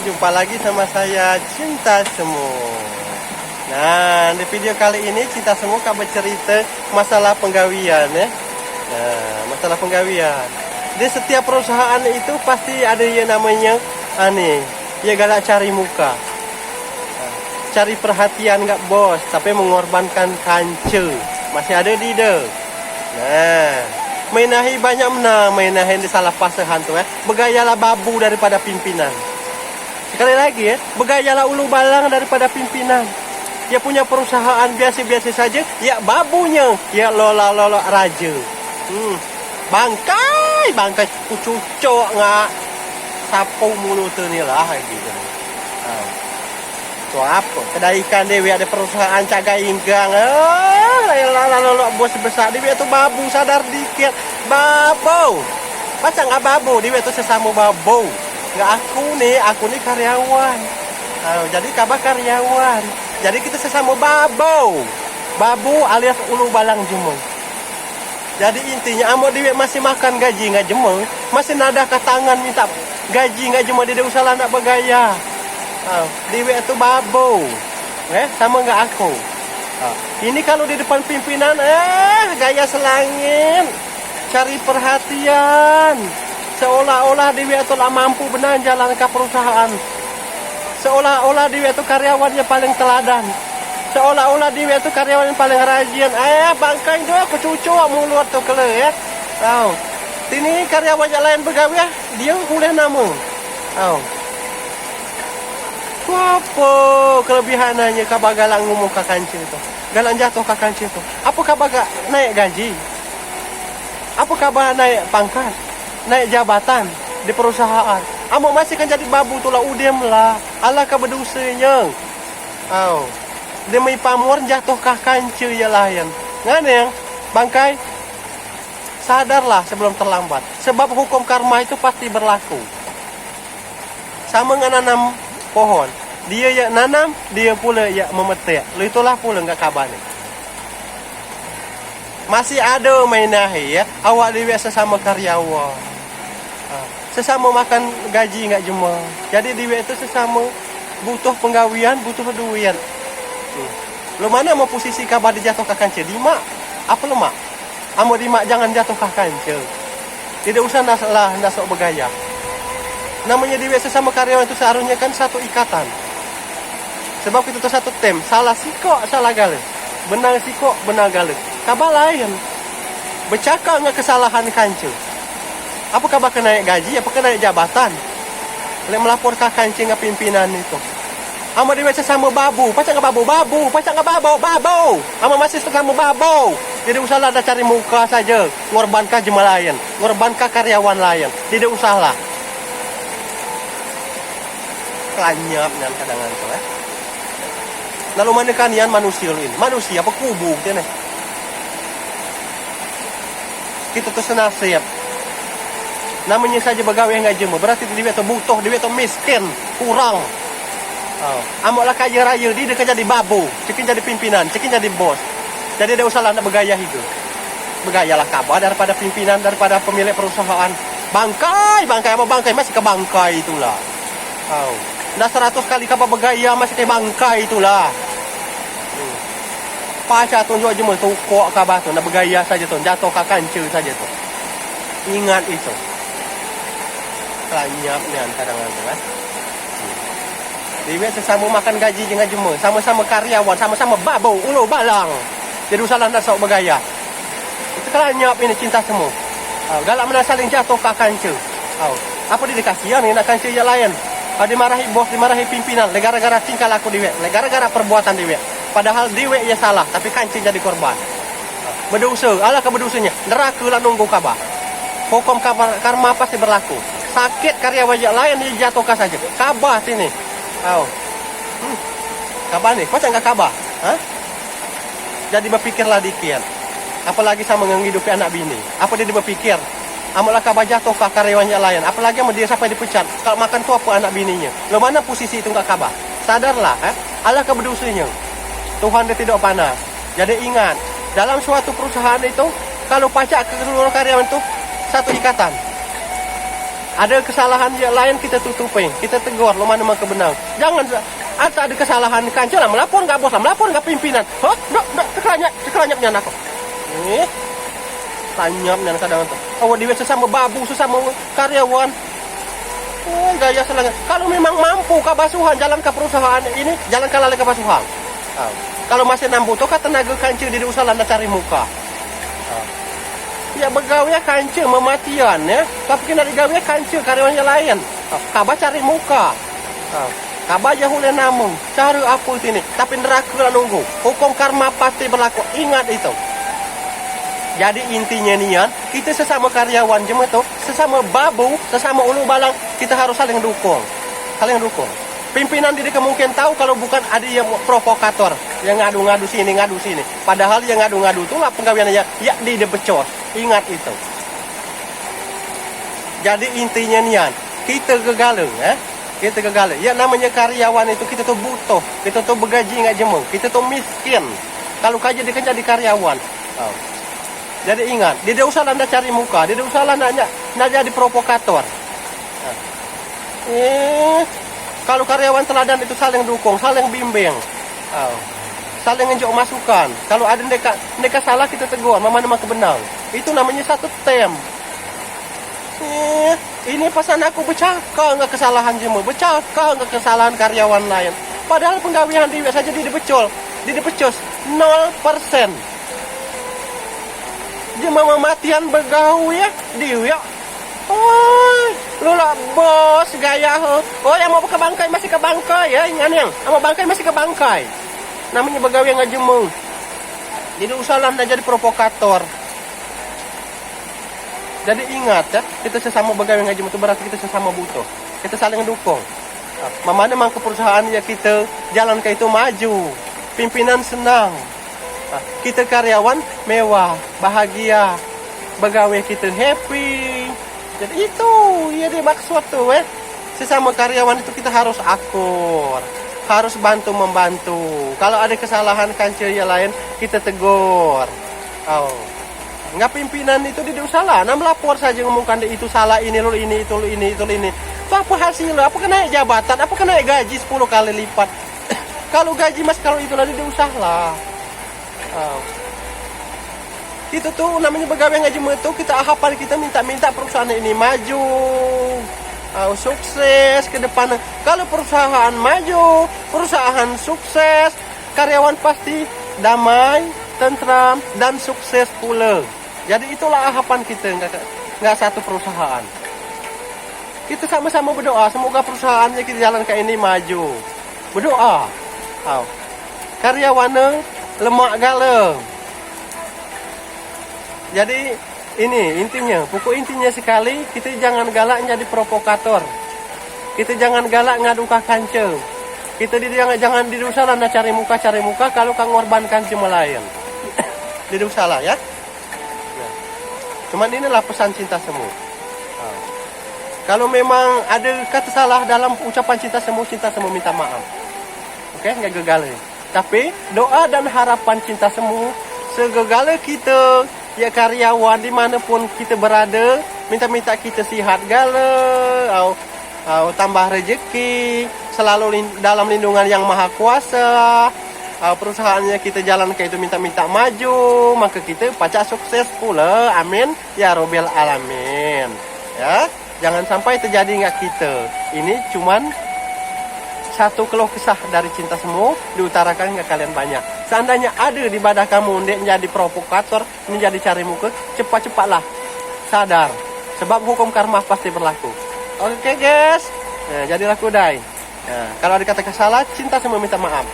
jumpa lagi sama saya Cinta Semu. Nah, di video kali ini Cinta Semu akan bercerita masalah penggawian ya. Nah, masalah penggawian. Di setiap perusahaan itu pasti ada yang namanya ya galak cari muka. Cari perhatian nggak bos, tapi mengorbankan kancil. Masih ada di deh. Nah, menahi banyak menahi di salah pasehan tuh ya. Begayalah babu daripada pimpinan. Sekali lagi ya, begayalah ulu balang daripada pimpinan. Dia punya perusahaan biasa-biasa saja, ya babunya, ya lola raja. Bangkai kucucok nggak sapu mulut ni lah gitu. Tuh apa? Kedai ikan dewi ada perusahaan cagai inggang. Lalu bos besar dewi itu babu sadar dikit. Babu. Macam nggak babu dewi itu sesama babu. Nggak aku nih karyawan. Jadi kabar karyawan. Jadi kita sesama babu. Babu alias ulu balang jemung. Jadi intinya amo dewi masih makan gaji nggak jemung, masih nada ke tangan minta gaji nggak jemung, dia usaha nak bergaya. Dewi itu babu, sama nggak aku. Ini kalau di depan pimpinan, gaya selangit, cari perhatian, seolah-olah Dewi itu lah mampu benar jalan ke perusahaan, seolah-olah Dewi itu karyawannya paling teladan, seolah-olah Dewi itu karyawan yang paling rajin. Bangkai itu aku cucu mulut tuh kele ya. Ini karyawan yang lain begawe dia boleh namu. Apa kelebihannya kabar galang ngomong ke kancil itu? Galang jatuh ke kancil itu. Apa kabar gak naik gaji? Apa kabar naik pangkat? Naik jabatan di perusahaan? Amo masih kan jadi babu tulah udem lah. Allah kebedusanya. Demi pamor jatuh ke kancil ya layan. Ngane yang bangkai? Sadarlah sebelum terlambat. Sebab hukum karma itu pasti berlaku. Sama dengan nanam pohon, dia ya nanam, dia pula ya memetik. Itulah pula nggak kabarnya. Masih ada menahi ya, awak dia sesama karyawan, sesama makan gaji nggak jemah. Jadi dia itu sesama butuh penggawian, butuh duit. Lo mana mau posisi kabar dijatuh ke kancil? Dimak, apa lemak? Amo dimak jangan jatuh ke kancil. Tidak usah nak sok bergaya. Namanya di sesama karyawan itu seharusnya kan satu ikatan. Sebab itu tuh satu tim. Salah sikok, salah gale. Benar sikok, benar gale. Kabar lain. Bercakap nggak kesalahan kancil. Apa kabar kena naik gaji? Apa kena naik jabatan? Boleh melapor ke kancil ke pimpinan itu. Ama di sesama babu. Pacak nggak babu? Babu. Pacak nggak babu? Babu. Ama masih sesama babu. Tidak usahlah ada cari muka saja. Ngorbankan jemaah lain. Ngorbankan karyawan lain. Tidak usahlah. Kelanyap dan kadang-kadang itu lalu mana kan yan manusia ini manusia apa kubu gitu nih kita tuh senasib namanya saja begawe nggak jemu berarti dia itu butuh dia itu miskin kurang amoklah kaya raya dia kerja di babu cekin jadi pimpinan cekin jadi bos jadi dia usahlah nak bergaya hidup bergayalah kabar daripada pimpinan daripada pemilik perusahaan bangkai apa bangkai masih ke bangkai itulah Dah 100 kali kabar bergaya masih kayak bangkai itulah. Pacar tunjuk aja tu kok kabar tu nak bergaya saja tu jatuh ke kancil saja tu. Ingat itu. Kelanyap ni kadang-kadang Dia sesama makan gaji dengan jema, sama-sama karyawan, sama-sama babu, ulu balang. Jadi usahlah nak sok bergaya. Itu kelanyap ini Cinta Semu. Galak mana saling jatuh ke kancil. Apa dia dikasihan ni nak kancil yang lain? Dimarahi bos, dimarahi pimpinan, gara-gara tingkah laku diwek, gara-gara perbuatan diwek. Padahal diwek ya salah, tapi kancing jadi korban. Berdosa, Allah keberdosanya. Neraka lah nunggu kabar. Hukum karma pasti berlaku. Sakit karyawan yang lain dia jatuhkan saja. Kabar sini. Kabar nih, macam nggak kabar? Jadi berpikirlah dikit. Apalagi sama menghidupi anak bini. Apa dia berpikir? Amolah kabar jatuh ke karyawan yang lain. Apalagi sama dia sampai dipecat. Kalau makan tu apa anak bininya? Lo mana posisi itu nggak kabar? Sadarlah, Allah keberdosanya. Tuhan dia tidak panas. Jadi ingat, dalam suatu perusahaan itu, kalau pajak ke seluruh karyawan itu satu ikatan. Ada kesalahan yang lain kita tutupin, kita tegur, lo mana memang kebenang. Jangan ada kesalahan kancil lah, melapor nggak bos lah, melapor nggak pimpinan. Hah, dok, terkelanyapnya anak. Tanyapnya kadang tuh. Awak dia sesama babu, sesama karyawan. Gaya selangnya. Kalau memang mampu kabasuhan jalan ke perusahaan ini, jalan ke lalai kabasuhan. Kalau masih nambuto ka tenaga kancil di usaha landa cari muka. Ya begawe kancil mematian ya. Tapi kena digawe kancil karyawannya lain. Kaba cari muka. Kaba jahule namung. Cari apa ini? Tapi neraka lah nunggu. Hukum karma pasti berlaku. Ingat itu. Jadi intinya nian, kita sesama karyawan jemaah tuh, sesama babu, sesama ulu balang, kita harus saling dukung. Saling dukung. Pimpinan diri mungkin tahu kalau bukan ada yang provokator, yang ngadu-ngadu sini, ngadu sini. Padahal yang ngadu-ngadu itu lah penggaweannya, ya di becos. Ingat itu. Jadi intinya nian, kita gagal ya. Kita gagal. Ya namanya karyawan itu kita tuh butuh, kita tuh begaji nggak jemung, kita tuh miskin. Kalau kerja dia kan jadi karyawan. Jadi ingat, dia usah anda cari muka, dia usah anda jadi provokator. Kalau karyawan teladan itu saling dukung, saling bimbing, saling ngejuk masukan. Kalau ada mereka salah kita tegur, mama kebenang. Itu namanya satu tim. Ini pesan aku bercakap nggak kesalahan jemu, bercakap nggak kesalahan karyawan lain. Padahal penggawean dia saja di dipecos 0%. Dia mama matian begawe ya, dia. Lu lah bos gaya ho. Oh yang mau ke bangkai masih ke bangkai ya, yang mau bangkai masih ke bangkai. Namanya begawe ngajemung. Jadi usahalah anda jadi provokator. Jadi ingat ya, kita sesama begawe ngajemung itu berarti kita sesama butuh. Kita saling dukung. Mana memang ke perusahaan ya kita jalan ke itu maju. Pimpinan senang. Kita karyawan mewah, bahagia, pegawai kita happy. Jadi itu ya dia maksud tuh sesama karyawan itu kita harus akur, harus bantu membantu. Kalau ada kesalahan kancil yang lain kita tegur. Nggak pimpinan itu tidak salah, nah melapor saja ngomongkan itu salah ini lo ini itu lo ini itu lo ini. Itu apa hasilnya? Apa kena jabatan? Apa kena gaji 10 kali lipat? Kalau gaji mas kalau itu lah tidak usah lah. Itu tuh namanya pegawai ngaji itu kita hafal, kita minta perusahaan ini maju, sukses ke depan. Kalau perusahaan maju, perusahaan sukses, karyawan pasti damai, tentram dan sukses pula. Jadi itulah harapan kita, nggak satu perusahaan. Kita sama-sama berdoa semoga perusahaannya kita jalan ke ini maju. Berdoa. Karyawannya lemak galeng. Jadi ini intinya, pokok intinya sekali kita jangan galak jadi provokator. Kita jangan galak ngaduka kancil. Kita jangan didusalah anda cari muka kalau kang ngorbankan cuma lain. Didusalah ya. Cuman inilah pesan cinta semu. Kalau memang ada kata salah dalam ucapan cinta semu minta maaf. Oke, nggak gagal. Tapi doa dan harapan cinta semu segala kita ya karyawan dimanapun kita berada, minta kita sihat gala, tambah rezeki, selalu dalam lindungan yang maha kuasa. Perusahaannya kita jalan ke itu minta maju, maka kita pacak sukses pula. Amin ya robbal alamin. Ya, jangan sampai terjadi nggak kita. Ini cuman satu keluh kesah dari cinta semu diutarakan ke kalian banyak. Seandainya ada di badan kamu menjadi provokator, menjadi cari muka, cepat-cepatlah sadar. Sebab hukum karma pasti berlaku. Oke guys, jadilah kudai. Kalau ada kata salah, cinta semu minta maaf.